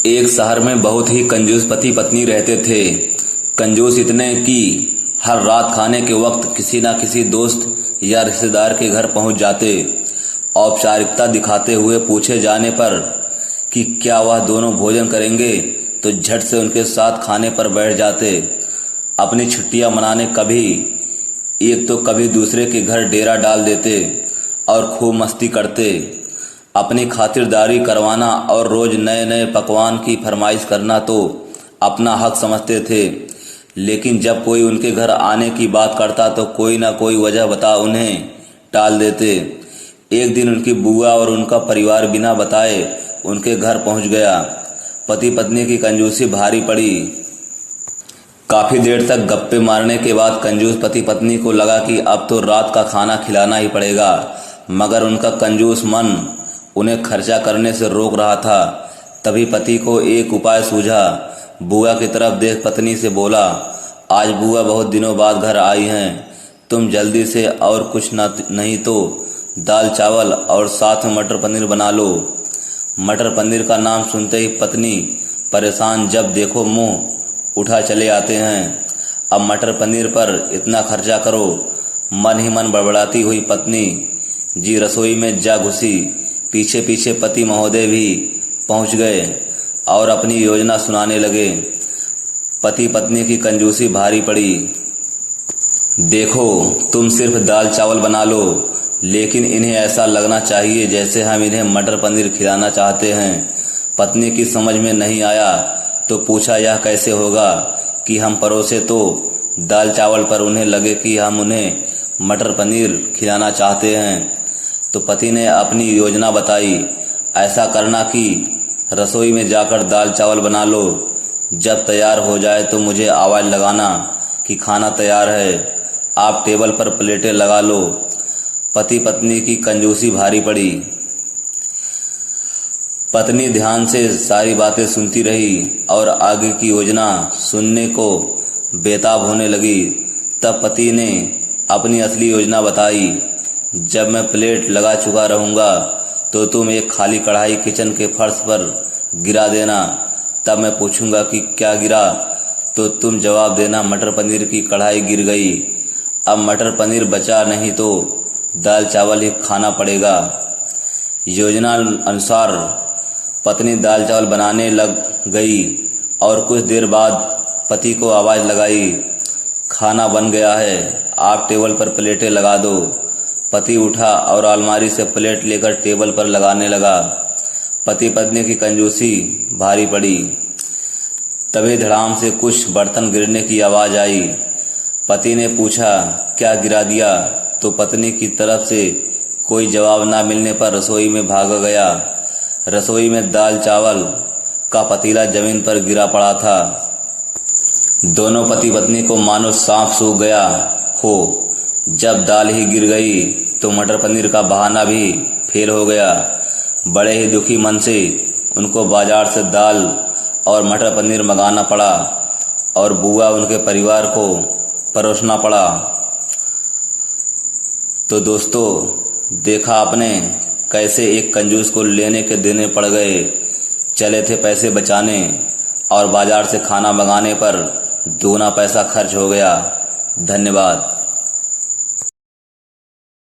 एक शहर में बहुत ही कंजूस पति पत्नी रहते थे। कंजूस इतने कि हर रात खाने के वक्त किसी न किसी दोस्त या रिश्तेदार के घर पहुंच जाते। औपचारिकता दिखाते हुए पूछे जाने पर कि क्या वह दोनों भोजन करेंगे तो झट से उनके साथ खाने पर बैठ जाते। अपनी छुट्टियां मनाने कभी एक तो कभी दूसरे के घर डेरा डाल देते और खूब मस्ती करते। अपनी खातिरदारी करवाना और रोज नए नए पकवान की फरमाइश करना तो अपना हक समझते थे, लेकिन जब कोई उनके घर आने की बात करता तो कोई ना कोई वजह बता उन्हें टाल देते। एक दिन उनकी बुआ और उनका परिवार बिना बताए उनके घर पहुंच गया। पति पत्नी की कंजूसी भारी पड़ी। काफी देर तक गप्पे मारने के बाद कंजूस पति पत्नी को लगा कि अब तो रात का खाना खिलाना ही पड़ेगा, मगर उनका कंजूस मन उन्हें खर्चा करने से रोक रहा था। तभी पति को एक उपाय सूझा। बुआ की तरफ देख पत्नी से बोला, आज बुआ बहुत दिनों बाद घर आई हैं, तुम जल्दी से और कुछ नहीं तो दाल चावल और साथ में मटर पनीर बना लो। मटर पनीर का नाम सुनते ही पत्नी परेशान जब देखो मुंह उठा चले आते हैं। अब मटर पनीर पर इतना खर्चा करो। मन ही मन बड़बड़ाती हुई पत्नी जी रसोई में जा घुसी। पीछे पीछे पति महोदय भी पहुंच गए और अपनी योजना सुनाने लगे। पति पत्नी की कंजूसी भारी पड़ी। देखो, तुम सिर्फ दाल चावल बना लो, लेकिन इन्हें ऐसा लगना चाहिए जैसे हम इन्हें मटर पनीर खिलाना चाहते हैं। पत्नी की समझ में नहीं आया तो पूछा, यह कैसे होगा कि हम परोसे तो दाल चावल पर उन्हें लगे कि हम उन्हें मटर पनीर खिलाना चाहते हैं। तो पति ने अपनी योजना बताई, ऐसा करना कि रसोई में जाकर दाल चावल बना लो। जब तैयार हो जाए तो मुझे आवाज़ लगाना कि खाना तैयार है। आप टेबल पर प्लेटें लगा लो। पति पत्नी की कंजूसी भारी पड़ी। पत्नी ध्यान से सारी बातें सुनती रही और आगे की योजना सुनने को बेताब होने लगी। तब पति ने अपनी असली योजना बताई, जब मैं प्लेट लगा चुका रहूँगा तो तुम एक खाली कढ़ाई किचन के फर्श पर गिरा देना। तब मैं पूछूंगा कि क्या गिरा, तो तुम जवाब देना मटर पनीर की कढ़ाई गिर गई। अब मटर पनीर बचा नहीं तो दाल चावल ही खाना पड़ेगा। योजना अनुसार पत्नी दाल चावल बनाने लग गई और कुछ देर बाद पति को आवाज़ लगाई, खाना बन गया है, आप टेबल पर प्लेटें लगा दो। पति उठा और अलमारी से प्लेट लेकर टेबल पर लगाने लगा। पति पत्नी की कंजूसी भारी पड़ी। तभी धड़ाम से कुछ बर्तन गिरने की आवाज़ आई। पति ने पूछा, क्या गिरा दिया? तो पत्नी की तरफ से कोई जवाब ना मिलने पर रसोई में भाग गया। रसोई में दाल चावल का पतीला जमीन पर गिरा पड़ा था। दोनों पति पत्नी को मानो सांप सूंघ गया हो। जब दाल ही गिर गई तो मटर पनीर का बहाना भी फेल हो गया। बड़े ही दुखी मन से उनको बाजार से दाल और मटर पनीर मंगाना पड़ा और बुआ उनके परिवार को परोसना पड़ा। तो दोस्तों, देखा आपने कैसे एक कंजूस को लेने के देने पड़ गए। चले थे पैसे बचाने और बाजार से खाना मंगाने पर दूना पैसा खर्च हो गया। धन्यवाद।